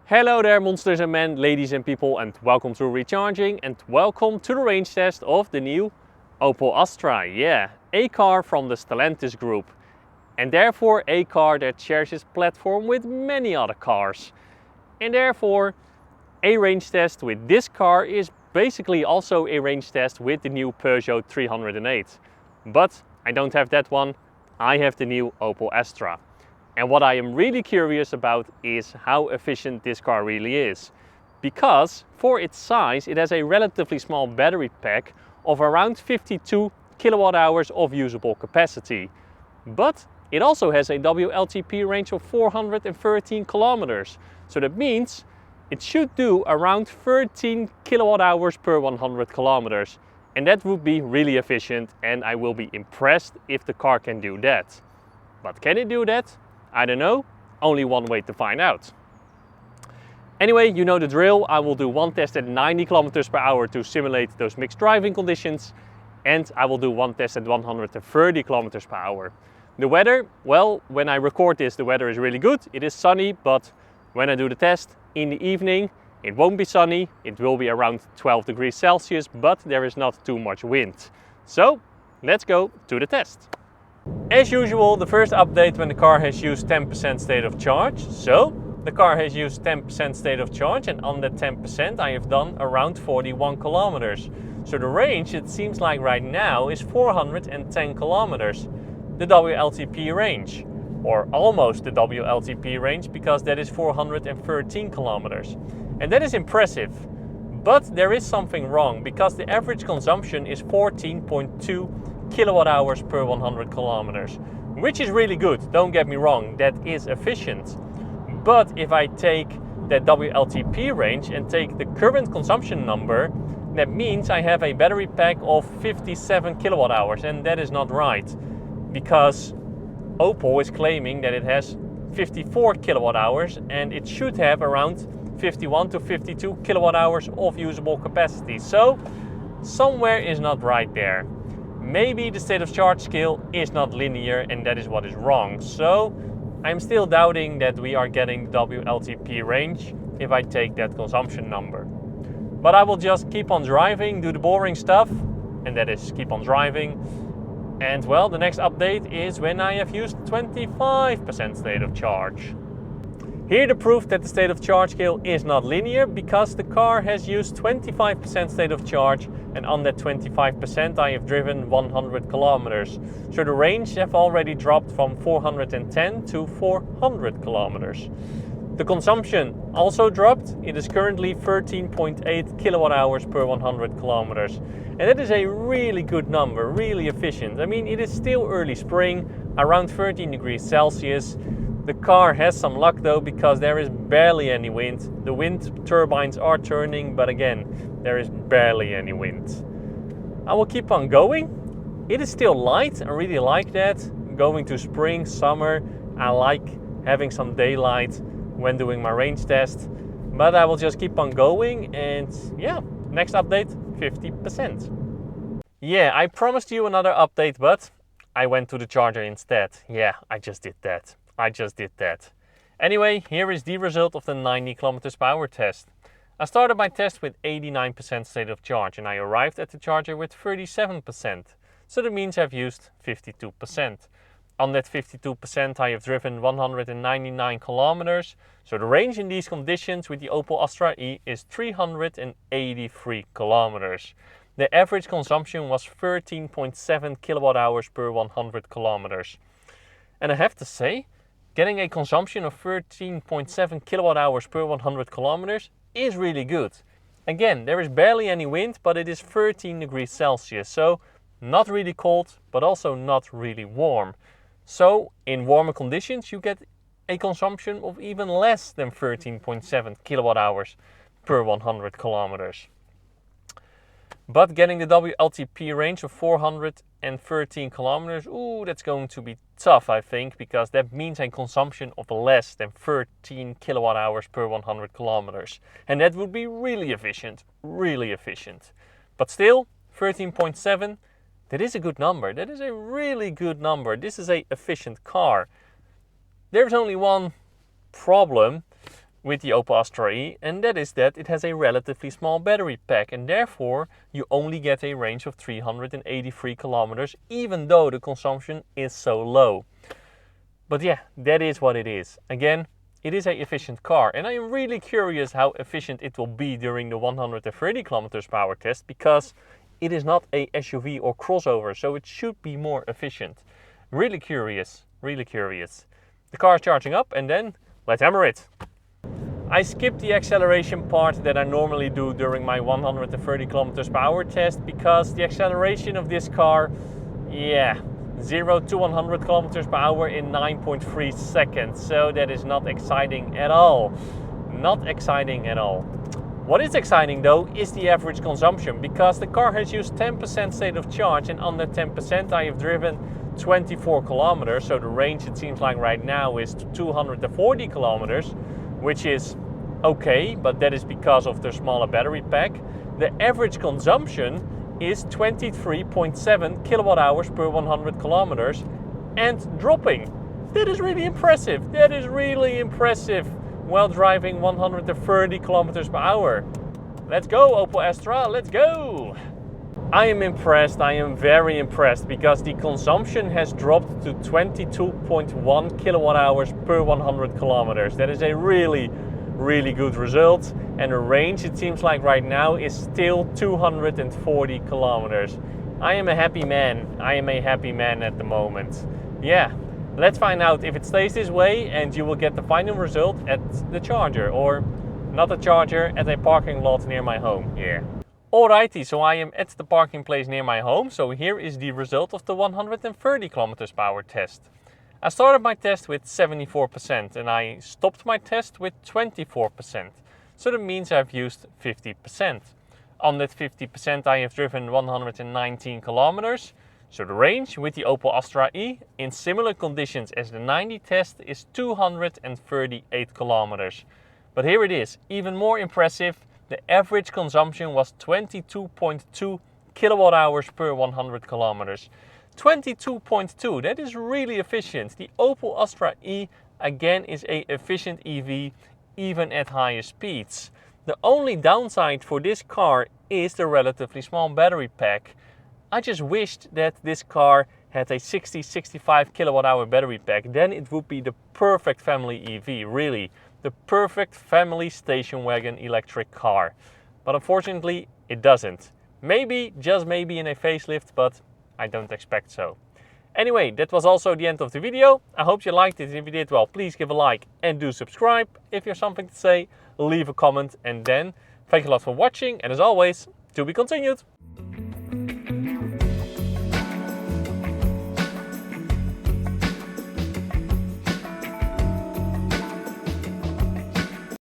Hello there monsters and men, ladies and people, and welcome to Recharging and welcome to the range test of the new Opel Astra. Yeah, a car from the Stellantis group and therefore a car that shares its platform with many other cars. And therefore a range test with this car is basically also a range test with the new Peugeot 308. But I don't have that one, I have the new Opel Astra. And what I am really curious about is how efficient this car really is. Because for its size, it has a relatively small battery pack of around 52 kilowatt hours of usable capacity. But it also has a WLTP range of 413 kilometers. So that means it should do around 13 kilowatt hours per 100 kilometers. And that would be really efficient, and I will be impressed if the car can do that. But can it do that? I don't know, only one way to find out. Anyway, you know the drill. I will do one test at 90 kilometers per hour to simulate those mixed driving conditions, and I will do one test at 130 kilometers per hour. The weather, well, when I record this, the weather is really good. It is sunny, but when I do the test in the evening, it won't be sunny. It will be around 12 degrees Celsius, but there is not too much wind. So let's go to the test. As usual, the first update when the car has used 10% state of charge. So the car has used 10% state of charge, and on that 10% I have done around 41 kilometers. So the range, it seems like right now, is 410 kilometers. The WLTP range, or almost the WLTP range, because that is 413 kilometers. And that is impressive. But there is something wrong, because the average consumption is 14.2 kilowatt hours per 100 kilometers, which is really good, don't get me wrong, that is efficient. But if I take that WLTP range and take the current consumption number, that means I have a battery pack of 57 kilowatt hours, and that is not right, because Opel is claiming that it has 54 kilowatt hours and it should have around 51 to 52 kilowatt hours of usable capacity. So somewhere is not right there. Maybe the state of charge scale is not linear, and that is what is wrong. So I'm still doubting that we are getting the WLTP range if I take that consumption number. But I will just keep on driving, do the boring stuff, and that is keep on driving. And well, the next update is when I have used 25% state of charge. Here the proof that the state of charge scale is not linear, because the car has used 25% state of charge, and on that 25% I have driven 100 kilometers. So the range have already dropped from 410 to 400 kilometers. The consumption also dropped. It is currently 13.8 kilowatt hours per 100 kilometers. And that is a really good number, really efficient. I mean, it is still early spring, around 13 degrees Celsius. The car has some luck though, because there is barely any wind. The wind turbines are turning, but again, there is barely any wind. I will keep on going. It is still light, I really like that. Going to spring, summer, I like having some daylight when doing my range test. But I will just keep on going, and yeah, next update, 50%. Yeah, I promised you another update, but I went to the charger instead. Yeah, I just did that. Anyway, here is the result of the 90 kilometers per hour test. I started my test with 89% state of charge, and I arrived at the charger with 37%. So that means I've used 52%. On that 52% I have driven 199 kilometers. So the range in these conditions with the Opel Astra E is 383 kilometers. The average consumption was 13.7 kilowatt hours per 100 kilometers. And I have to say, getting a consumption of 13.7 kilowatt hours per 100 kilometers is really good. Again, there is barely any wind, but it is 13 degrees Celsius. So not really cold, but also not really warm. So in warmer conditions, you get a consumption of even less than 13.7 kilowatt hours per 100 kilometers. But getting the WLTP range of 413 kilometers, ooh, that's going to be tough, I think, because that means a consumption of less than 13 kilowatt hours per 100 kilometers. And that would be really efficient, really efficient. But still, 13.7, that is a good number. That is a really good number. This is an efficient car. There's only one problem. with the Opel Astra E, and that is that it has a relatively small battery pack, and therefore you only get a range of 383 kilometers, even though the consumption is so low. But yeah, that is what it is. Again, it is an efficient car, and I am really curious how efficient it will be during the 130 kilometers per hour test, because it is not a SUV or crossover, so it should be more efficient. Really curious, really curious. The car is charging up, and then let's hammer it. I skipped the acceleration part that I normally do during my 130 kilometers per hour test, because the acceleration of this car, yeah, 0 to 100 kilometers per hour in 9.3 seconds. So that is not exciting at all. Not exciting at all. What is exciting though is the average consumption, because the car has used 10% state of charge, and on that 10% I have driven 24 kilometers. So the range, it seems like right now, is 240 kilometers, which is okay, but that is because of the smaller battery pack. The average consumption is 23.7 kilowatt hours per 100 kilometers and dropping. That is really impressive. That is really impressive while driving 130 kilometers per hour. Let's go, Opel Astra, let's go. I am impressed, I am very impressed, because the consumption has dropped to 22.1 kilowatt hours per 100 kilometers. That is a really good result, and the range, it seems like right now, is still 240 kilometers. I am a happy man. I am a happy man at the moment. Yeah, let's find out if it stays this way, and you will get the final result at the charger, or not a charger, at a parking lot near my home. Yeah. Alrighty, so I am at the parking place near my home. So here is the result of the 130 kilometers per hour test. I started my test with 74% and I stopped my test with 24%. So that means I've used 50%. On that 50% I have driven 119 kilometers. So the range with the Opel Astra E in similar conditions as the 90 test is 238 kilometers. But here it is, even more impressive. The average consumption was 22.2 kilowatt hours per 100 kilometers. 22.2, that is really efficient. The Opel Astra E again is a efficient EV, even at higher speeds. The only downside for this car is the relatively small battery pack. I just wished that this car had a 60-65 kilowatt hour battery pack. Then it would be the perfect family EV, really. The perfect family station wagon electric car. But unfortunately, it doesn't. Maybe, just maybe in a facelift, but I don't expect so. Anyway, that was also the end of the video. I hope you liked it. If you did, well, please give a like and do subscribe. If you have something to say, leave a comment. And then, thank you a lot for watching. And as always, to be continued.